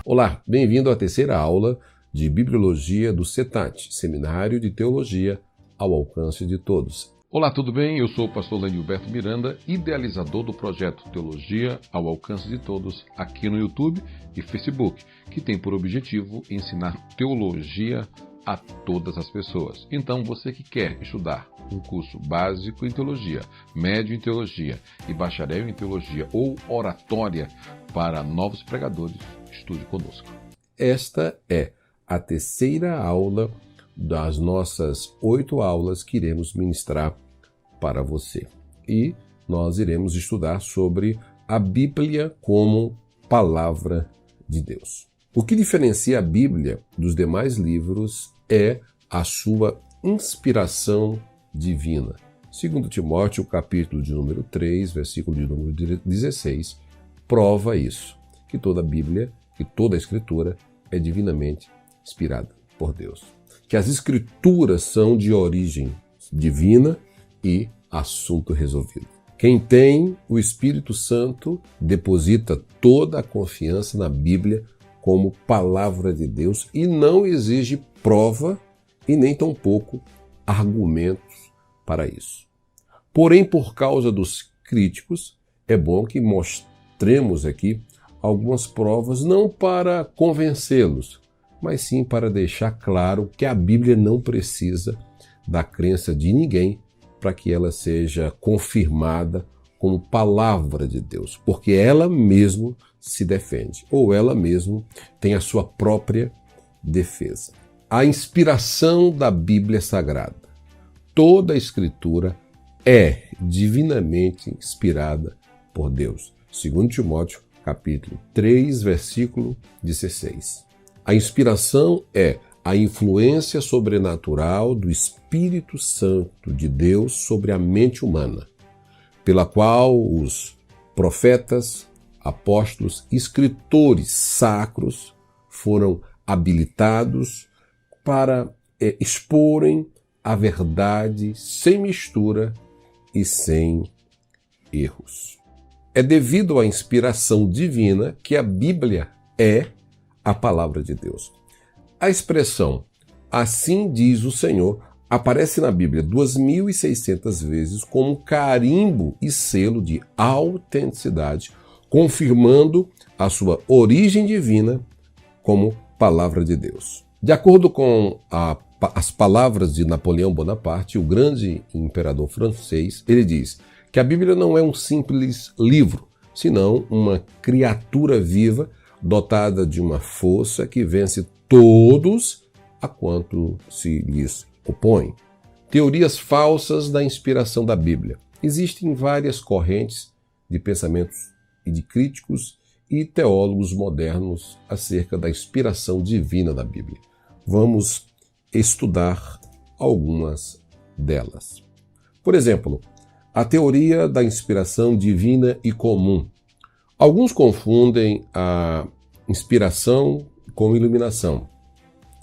Olá, bem-vindo à terceira aula de Bibliologia do CETAT, Seminário de Teologia ao Alcance de Todos. Olá, tudo bem? Eu sou o pastor Lenilberto Miranda, idealizador do projeto Teologia ao Alcance de Todos aqui no YouTube e Facebook, que tem por objetivo ensinar teologia a todas as pessoas. Então, você que quer estudar um curso básico em teologia, médio em teologia e bacharel em teologia ou oratória para novos pregadores, estude conosco. Esta é a terceira aula das nossas 8 aulas que iremos ministrar para você. E nós iremos estudar sobre a Bíblia como palavra de Deus. O que diferencia a Bíblia dos demais livros é a sua inspiração divina. Segundo Timóteo, capítulo de número 3, versículo de número 16, prova isso, que toda a Bíblia, que toda a Escritura é divinamente inspirada por Deus. Que as Escrituras são de origem divina e assunto resolvido. Quem tem o Espírito Santo deposita toda a confiança na Bíblia como palavra de Deus e não exige prova e nem tampouco argumentos para isso. Porém, por causa dos críticos, é bom que mostremos aqui algumas provas não para convencê-los, mas sim para deixar claro que a Bíblia não precisa da crença de ninguém para que ela seja confirmada como palavra de Deus, porque ela mesma se defende, ou ela mesma tem a sua própria defesa. A inspiração da Bíblia Sagrada. Toda a Escritura é divinamente inspirada por Deus. Segundo Timóteo, capítulo 3, versículo 16. A inspiração é a influência sobrenatural do Espírito Santo de Deus sobre a mente humana, pela qual os profetas, apóstolos, escritores sacros foram habilitados para exporem a verdade sem mistura e sem erros. É devido à inspiração divina que a Bíblia é a palavra de Deus. A expressão "assim diz o Senhor" aparece na Bíblia 2.600 vezes como carimbo e selo de autenticidade, confirmando a sua origem divina como palavra de Deus. De acordo com as palavras de Napoleão Bonaparte, o grande imperador francês, ele diz que a Bíblia não é um simples livro, senão uma criatura viva dotada de uma força que vence todos a quanto se lhes opõe. Teorias falsas da inspiração da Bíblia. Existem várias correntes de pensamentos e de críticos e teólogos modernos acerca da inspiração divina da Bíblia. Vamos estudar algumas delas. Por exemplo, a teoria da inspiração divina e comum. Alguns confundem a inspiração com iluminação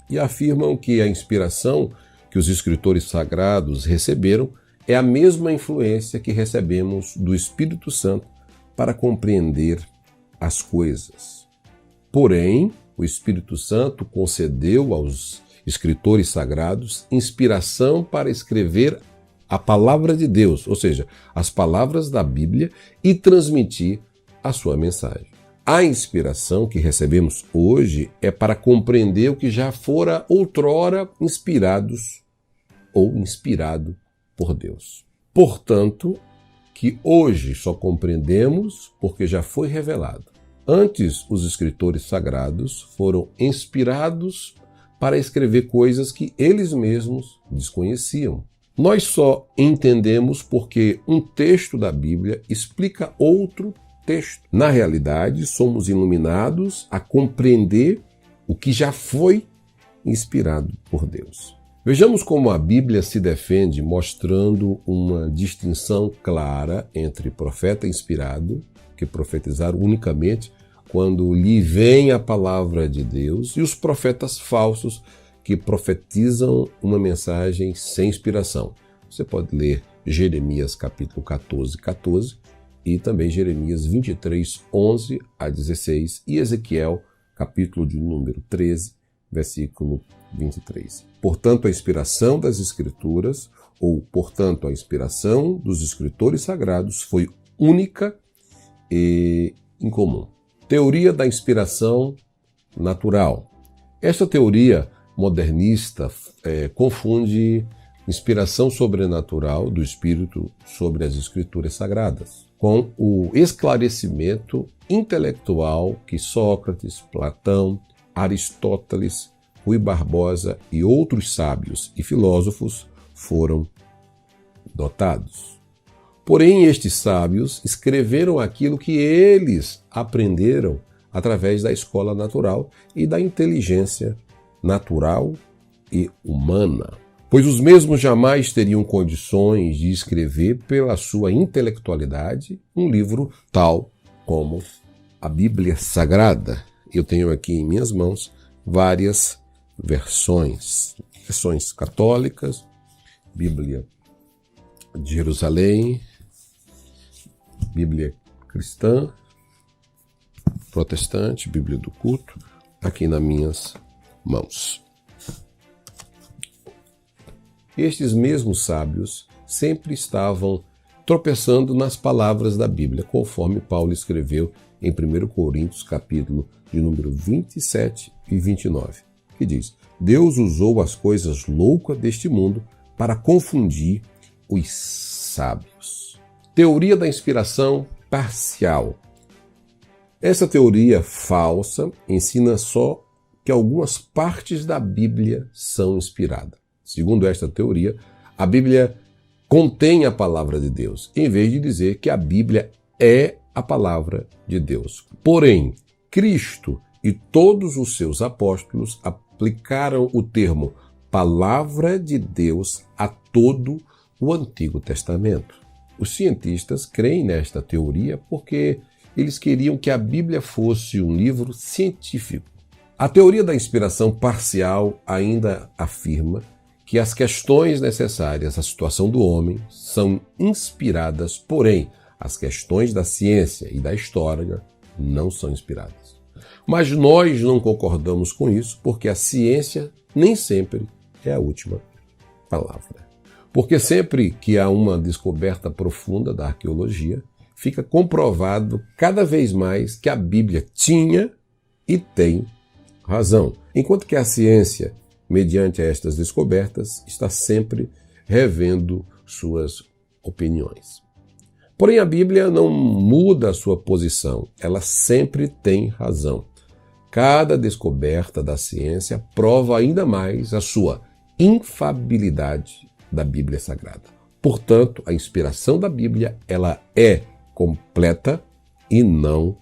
e afirmam que a inspiração que os escritores sagrados receberam é a mesma influência que recebemos do Espírito Santo para compreender as coisas. Porém, o Espírito Santo concedeu aos escritores sagrados inspiração para escrever a palavra de Deus, ou seja, as palavras da Bíblia, e transmitir a sua mensagem. A inspiração que recebemos hoje é para compreender o que já fora outrora inspirado por Deus. Portanto, que hoje só compreendemos porque já foi revelado. Antes, os escritores sagrados foram inspirados para escrever coisas que eles mesmos desconheciam. Nós só entendemos porque um texto da Bíblia explica outro texto. Na realidade, somos iluminados a compreender o que já foi inspirado por Deus. Vejamos como a Bíblia se defende, mostrando uma distinção clara entre profeta inspirado, que profetizaram unicamente quando lhe vem a palavra de Deus, e os profetas falsos, que profetizam uma mensagem sem inspiração. Você pode ler Jeremias capítulo 14 e também Jeremias 23, 11 a 16 e Ezequiel capítulo de número 13, versículo 23. Portanto, a inspiração das Escrituras, ou, portanto, a inspiração dos escritores sagrados foi única e incomum. Teoria da inspiração natural. Esta teoria modernista confunde inspiração sobrenatural do Espírito sobre as Escrituras sagradas com o esclarecimento intelectual que Sócrates, Platão, Aristóteles, Rui Barbosa e outros sábios e filósofos foram dotados. Porém, estes sábios escreveram aquilo que eles aprenderam através da escola natural e da inteligência natural e humana, pois os mesmos jamais teriam condições de escrever pela sua intelectualidade um livro tal como a Bíblia Sagrada. Eu tenho aqui em minhas mãos várias versões católicas, Bíblia de Jerusalém, Bíblia cristã, protestante, Bíblia do culto, aqui nas minhas mãos. Estes mesmos sábios sempre estavam tropeçando nas palavras da Bíblia, conforme Paulo escreveu em 1 Coríntios, capítulo de número 27 e 29, que diz: Deus usou as coisas loucas deste mundo para confundir os sábios. Teoria da inspiração parcial. Essa teoria falsa ensina só que algumas partes da Bíblia são inspiradas. Segundo esta teoria, a Bíblia contém a palavra de Deus, em vez de dizer que a Bíblia é a palavra de Deus. Porém, Cristo e todos os seus apóstolos aplicaram o termo palavra de Deus a todo o Antigo Testamento. Os cientistas creem nesta teoria porque eles queriam que a Bíblia fosse um livro científico. A teoria da inspiração parcial ainda afirma que as questões necessárias à situação do homem são inspiradas, porém, as questões da ciência e da história não são inspiradas. Mas nós não concordamos com isso, porque a ciência nem sempre é a última palavra. Porque sempre que há uma descoberta profunda da arqueologia, fica comprovado cada vez mais que a Bíblia tinha e tem razão, enquanto que a ciência, mediante estas descobertas, está sempre revendo suas opiniões. Porém, a Bíblia não muda a sua posição, ela sempre tem razão. Cada descoberta da ciência prova ainda mais a sua infalibilidade da Bíblia Sagrada. Portanto, a inspiração da Bíblia, ela é completa e não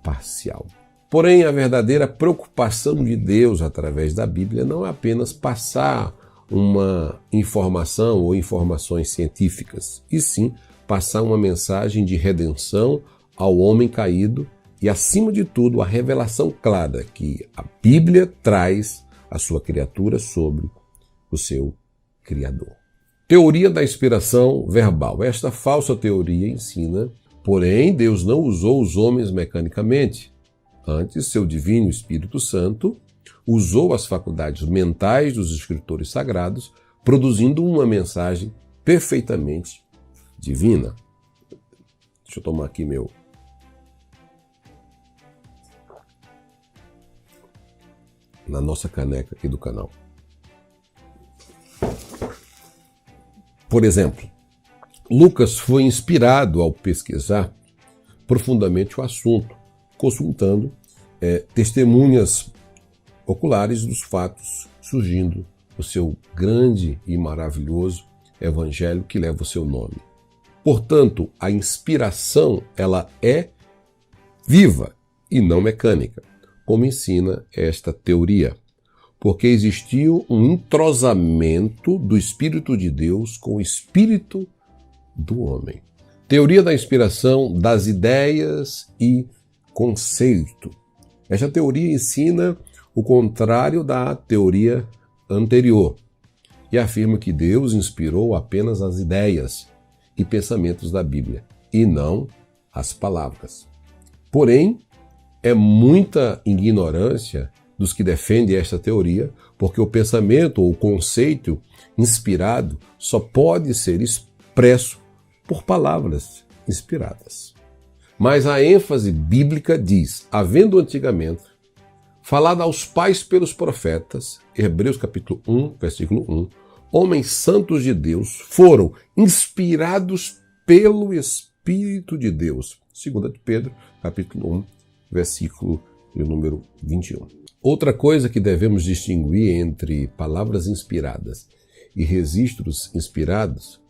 parcial. Porém, a verdadeira preocupação de Deus através da Bíblia não é apenas passar uma informação ou informações científicas, e sim passar uma mensagem de redenção ao homem caído e, acima de tudo, a revelação clara que a Bíblia traz à sua criatura sobre o seu Criador. Teoria da inspiração verbal. Esta falsa teoria ensina, porém, Deus não usou os homens mecanicamente. Antes, seu divino Espírito Santo usou as faculdades mentais dos escritores sagrados, produzindo uma mensagem perfeitamente divina. Deixa eu tomar aqui na nossa caneca aqui do canal. Por exemplo, Lucas foi inspirado ao pesquisar profundamente o assunto, consultando testemunhas oculares dos fatos, surgindo o seu grande e maravilhoso evangelho que leva o seu nome. Portanto, a inspiração ela é viva e não mecânica, como ensina esta teoria, porque existiu um entrosamento do Espírito de Deus com o Espírito do homem. Teoria da inspiração das ideias e conceito. Esta teoria ensina o contrário da teoria anterior e afirma que Deus inspirou apenas as ideias e pensamentos da Bíblia e não as palavras. Porém, É muita ignorância dos que defendem esta teoria, porque o pensamento ou o conceito inspirado só pode ser expresso por palavras inspiradas. Mas a ênfase bíblica diz, havendo antigamente falado aos pais pelos profetas, Hebreus capítulo 1, versículo 1, homens santos de Deus foram inspirados pelo Espírito de Deus. 2 de Pedro, capítulo 1, versículo número 21. Outra coisa que devemos distinguir entre palavras inspiradas e registros inspirados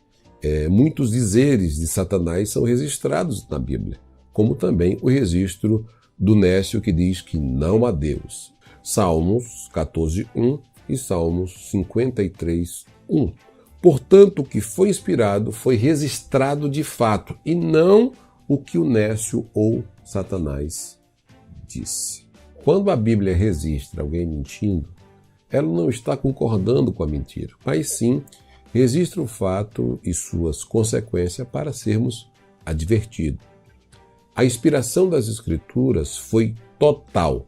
muitos dizeres de Satanás são registrados na Bíblia, como também o registro do Nécio que diz que não há Deus. Salmos 14:1 e Salmos 53:1. Portanto, o que foi inspirado foi registrado de fato e não o que o Nécio ou Satanás disse. Quando a Bíblia registra alguém mentindo, ela não está concordando com a mentira, mas sim registra o fato e suas consequências para sermos advertidos. A inspiração das Escrituras foi total.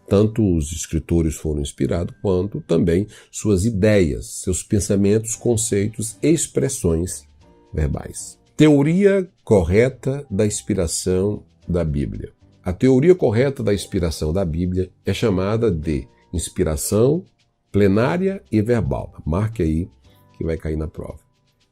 Tanto os escritores foram inspirados, quanto também suas ideias, seus pensamentos, conceitos e expressões verbais. Teoria correta da inspiração da Bíblia. A teoria correta da inspiração da Bíblia é chamada de inspiração plenária e verbal. Marque aí que vai cair na prova.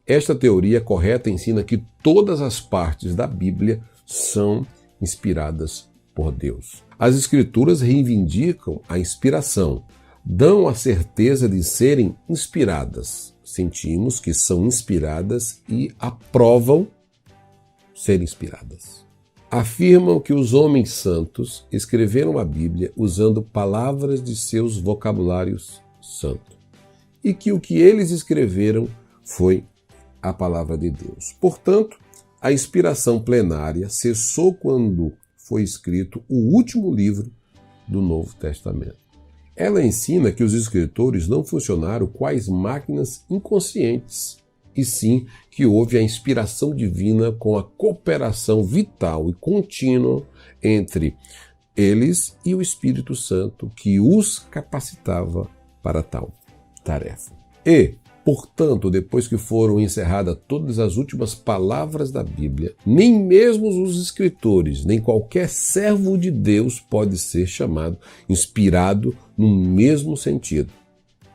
Esta teoria correta ensina que todas as partes da Bíblia são inspiradas por Deus. As Escrituras reivindicam a inspiração, dão a certeza de serem inspiradas. Sentimos que são inspiradas e aprovam ser inspiradas. Afirmam que os homens santos escreveram a Bíblia usando palavras de seus vocabulários santos e que o que eles escreveram foi a palavra de Deus. Portanto, a inspiração plenária cessou quando foi escrito o último livro do Novo Testamento. Ela ensina que os escritores não funcionaram quais máquinas inconscientes, e sim que houve a inspiração divina com a cooperação vital e contínua entre eles e o Espírito Santo que os capacitava para tal tarefa. E, portanto, depois que foram encerradas todas as últimas palavras da Bíblia, nem mesmo os escritores, nem qualquer servo de Deus pode ser chamado inspirado no mesmo sentido.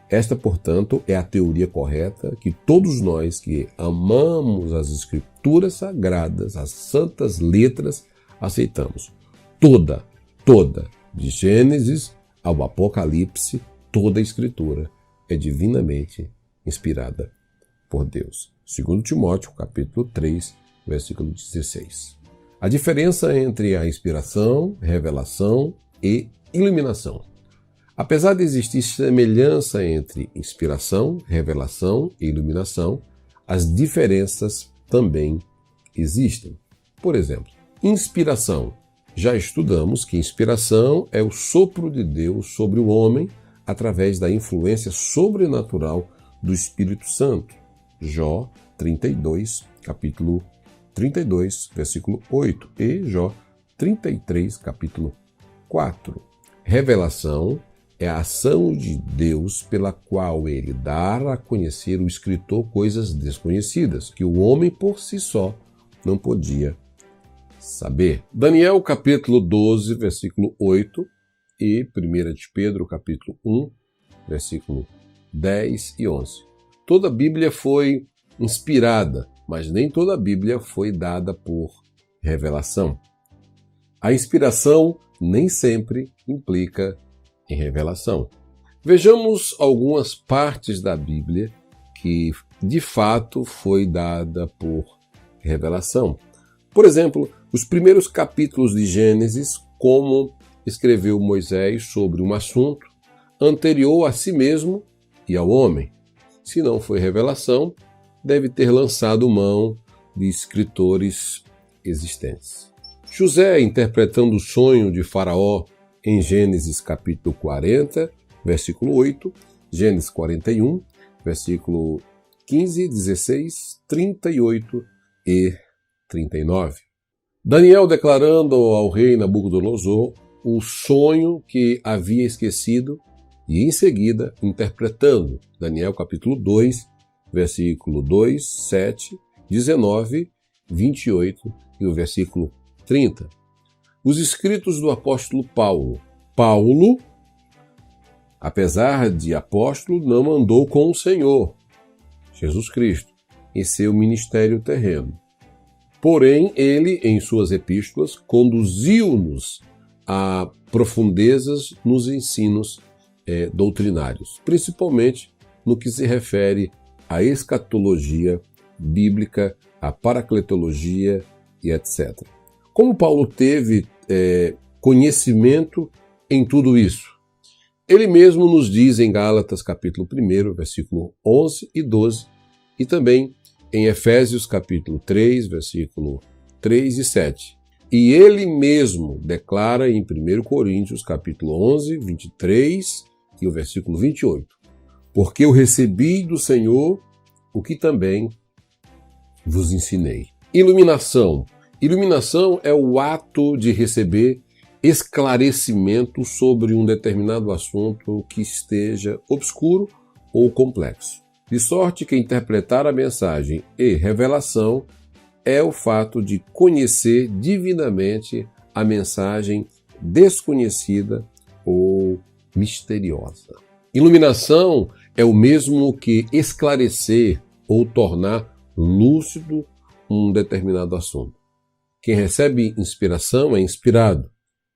Esta, portanto, é a teoria correta que todos nós que amamos as Escrituras Sagradas, as santas letras, aceitamos. Toda, de Gênesis ao Apocalipse, toda a Escritura é divinamente inspirada por Deus. 2 Timóteo, capítulo 3, versículo 16. A diferença entre a inspiração, revelação e iluminação. Apesar de existir semelhança entre inspiração, revelação e iluminação, as diferenças também existem. Por exemplo, inspiração. Já estudamos que inspiração é o sopro de Deus sobre o homem através da influência sobrenatural do Espírito Santo. Jó 32, capítulo 32, versículo 8 e Jó 33, capítulo 4. Revelação é a ação de Deus pela qual ele dá a conhecer o escritor coisas desconhecidas, que o homem por si só não podia saber. Daniel capítulo 12, versículo 8 e 1 de Pedro capítulo 1, versículo 10 e 11. Toda a Bíblia foi inspirada, mas nem toda a Bíblia foi dada por revelação. A inspiração nem sempre implica em revelação. Vejamos algumas partes da Bíblia que de fato foi dada por revelação. Por exemplo, os primeiros capítulos de Gênesis, como escreveu Moisés sobre um assunto anterior a si mesmo e ao homem. Se não foi revelação, deve ter lançado mão de escritores existentes. José, interpretando o sonho de Faraó em Gênesis capítulo 40, versículo 8, Gênesis 41, versículo 15, 16, 38 e 39. Daniel declarando ao rei Nabucodonosor o sonho que havia esquecido e, em seguida, interpretando Daniel capítulo 2, versículo 2, 7, 19, 28 e o versículo 30. Os escritos do apóstolo Paulo. Paulo, apesar de apóstolo, não andou com o Senhor, Jesus Cristo, em seu ministério terreno. Porém, ele, em suas epístolas, conduziu-nos a profundezas nos ensinos doutrinários, principalmente no que se refere à escatologia bíblica, à paracletologia e etc. Como Paulo teve conhecimento em tudo isso? Ele mesmo nos diz em Gálatas capítulo 1, versículo 11 e 12, e também em Efésios capítulo 3, versículo 3 e 7. E ele mesmo declara em 1 Coríntios capítulo 11, 23 e o versículo 28. Porque eu recebi do Senhor o que também vos ensinei. Iluminação. Iluminação é o ato de receber esclarecimento sobre um determinado assunto que esteja obscuro ou complexo. De sorte que interpretar a mensagem e revelação é o fato de conhecer divinamente a mensagem desconhecida ou misteriosa. Iluminação é o mesmo que esclarecer ou tornar lúcido um determinado assunto. Quem recebe inspiração é inspirado.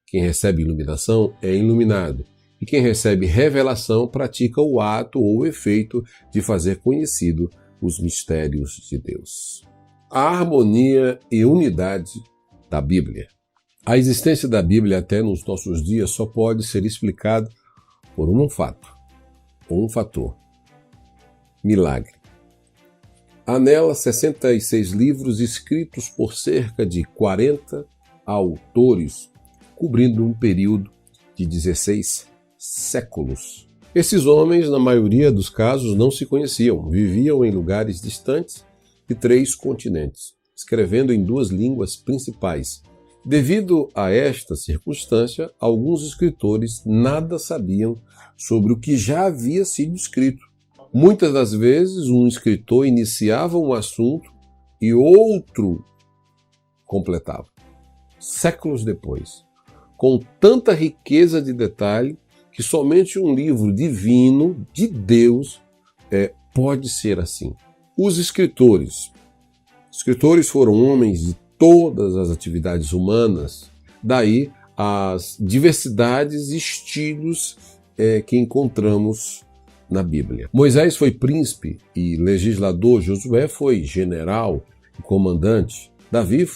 Quem recebe iluminação é iluminado. E quem recebe revelação pratica o ato ou o efeito de fazer conhecido os mistérios de Deus. A harmonia e unidade da Bíblia. A existência da Bíblia até nos nossos dias só pode ser explicada por um fato, ou um fator: milagre. Há nela 66 livros escritos por cerca de 40 autores, cobrindo um período de 16 séculos. Esses homens, na maioria dos casos, não se conheciam, viviam em lugares distantes de 3 continentes, escrevendo em 2 línguas principais. Devido a esta circunstância, alguns escritores nada sabiam sobre o que já havia sido escrito. Muitas das vezes, um escritor iniciava um assunto e outro completava. Séculos depois, com tanta riqueza de detalhe que somente um livro divino, de Deus, pode ser assim. Os escritores foram homens de todas as atividades humanas, daí as diversidades e estilos que encontramos na Bíblia. Moisés foi príncipe e legislador, Josué foi general e comandante, Davi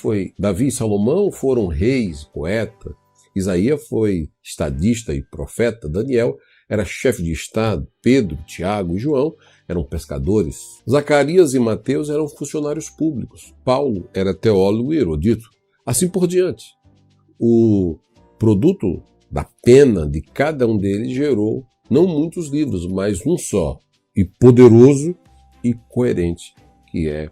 e Salomão foram reis, poeta, Isaías foi estadista e profeta, Daniel era chefe de estado, Pedro, Tiago e João eram pescadores, Zacarias e Mateus eram funcionários públicos, Paulo era teólogo e erudito, assim por diante. O produto da pena de cada um deles gerou não muitos livros, mas um só, e poderoso e coerente, que é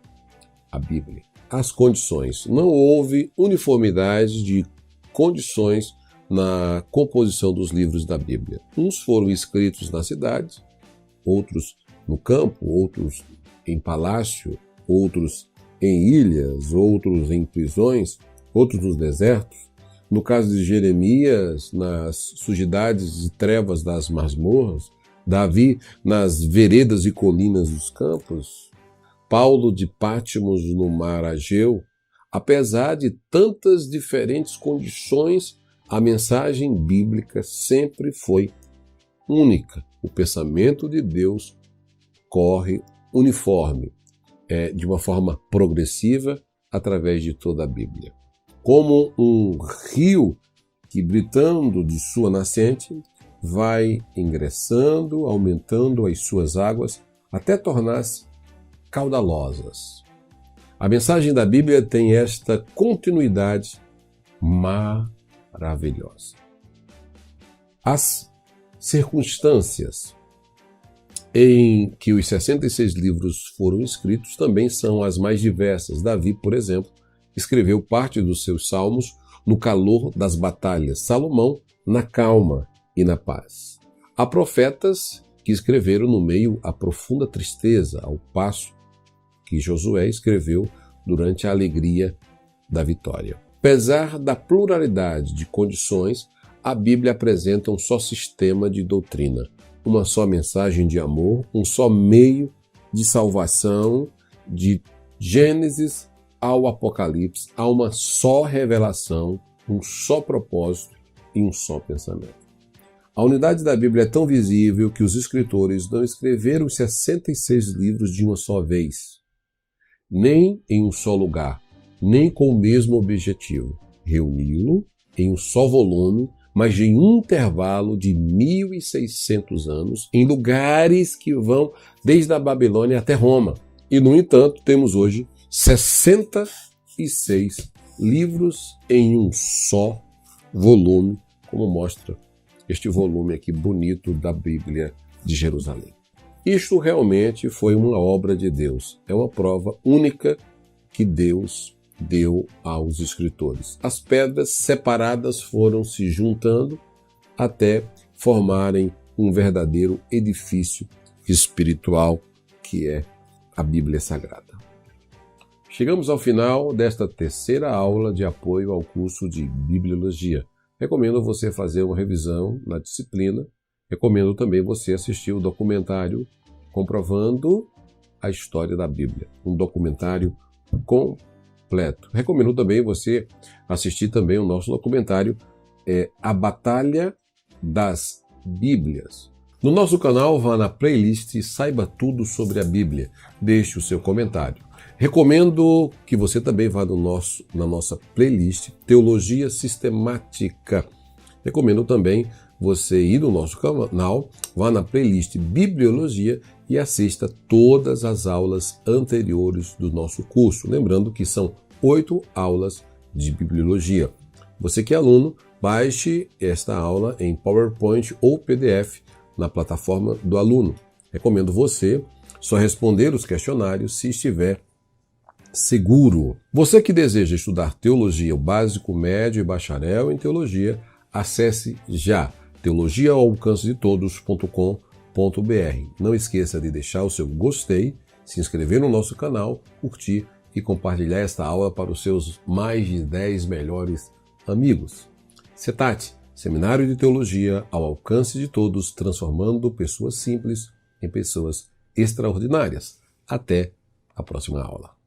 a Bíblia. As condições. Não houve uniformidade de condições na composição dos livros da Bíblia. Uns foram escritos na cidade, outros no campo, outros em palácio, outros em ilhas, outros em prisões, outros nos desertos. No caso de Jeremias, nas sujidades e trevas das masmorras, Davi nas veredas e colinas dos campos, Paulo de Patmos no mar Ageu. Apesar de tantas diferentes condições, a mensagem bíblica sempre foi única. O pensamento de Deus corre uniforme, de uma forma progressiva, através de toda a Bíblia. Como um rio que, britando de sua nascente, vai ingressando, aumentando as suas águas, até tornar-se caudalosas. A mensagem da Bíblia tem esta continuidade maravilhosa. As circunstâncias em que os 66 livros foram escritos também são as mais diversas. Davi, por exemplo, escreveu parte dos seus salmos no calor das batalhas, Salomão na calma e na paz. Há profetas que escreveram no meio a profunda tristeza, ao passo que Josué escreveu durante a alegria da vitória. Apesar da pluralidade de condições, a Bíblia apresenta um só sistema de doutrina, uma só mensagem de amor, um só meio de salvação, de Gênesis ao Apocalipse, há uma só revelação, um só propósito e um só pensamento. A unidade da Bíblia é tão visível que os escritores não escreveram os 66 livros de uma só vez, nem em um só lugar, nem com o mesmo objetivo, reuni-lo em um só volume, mas em um intervalo de 1.600 anos, em lugares que vão desde a Babilônia até Roma. E, no entanto, temos hoje 66 livros em um só volume, como mostra este volume aqui bonito da Bíblia de Jerusalém. Isto realmente foi uma obra de Deus. É uma prova única que Deus deu aos escritores. As pedras separadas foram se juntando até formarem um verdadeiro edifício espiritual que é a Bíblia Sagrada. Chegamos ao final desta terceira aula de apoio ao curso de Bibliologia. Recomendo você fazer uma revisão na disciplina. Recomendo também você assistir o documentário Comprovando a História da Bíblia, um documentário completo. Recomendo também você assistir também o nosso documentário A Batalha das Bíblias. No nosso canal, vá na playlist e saiba tudo sobre a Bíblia. Deixe o seu comentário. Recomendo que você também vá na nossa playlist Teologia Sistemática. Recomendo também você ir no nosso canal, vá na playlist Bibliologia e assista todas as aulas anteriores do nosso curso. Lembrando que são 8 aulas de Bibliologia. Você que é aluno, baixe esta aula em PowerPoint ou PDF na plataforma do aluno. Recomendo você só responder os questionários se estiver seguro. Você que deseja estudar teologia, o básico, médio e bacharel em teologia, acesse já teologiaalalcanceDeTodos.com.br. Não esqueça de deixar o seu gostei, se inscrever no nosso canal, curtir e compartilhar esta aula para os seus mais de 10 melhores amigos. CETAT, Seminário de Teologia ao Alcance de Todos, transformando pessoas simples em pessoas extraordinárias. Até a próxima aula.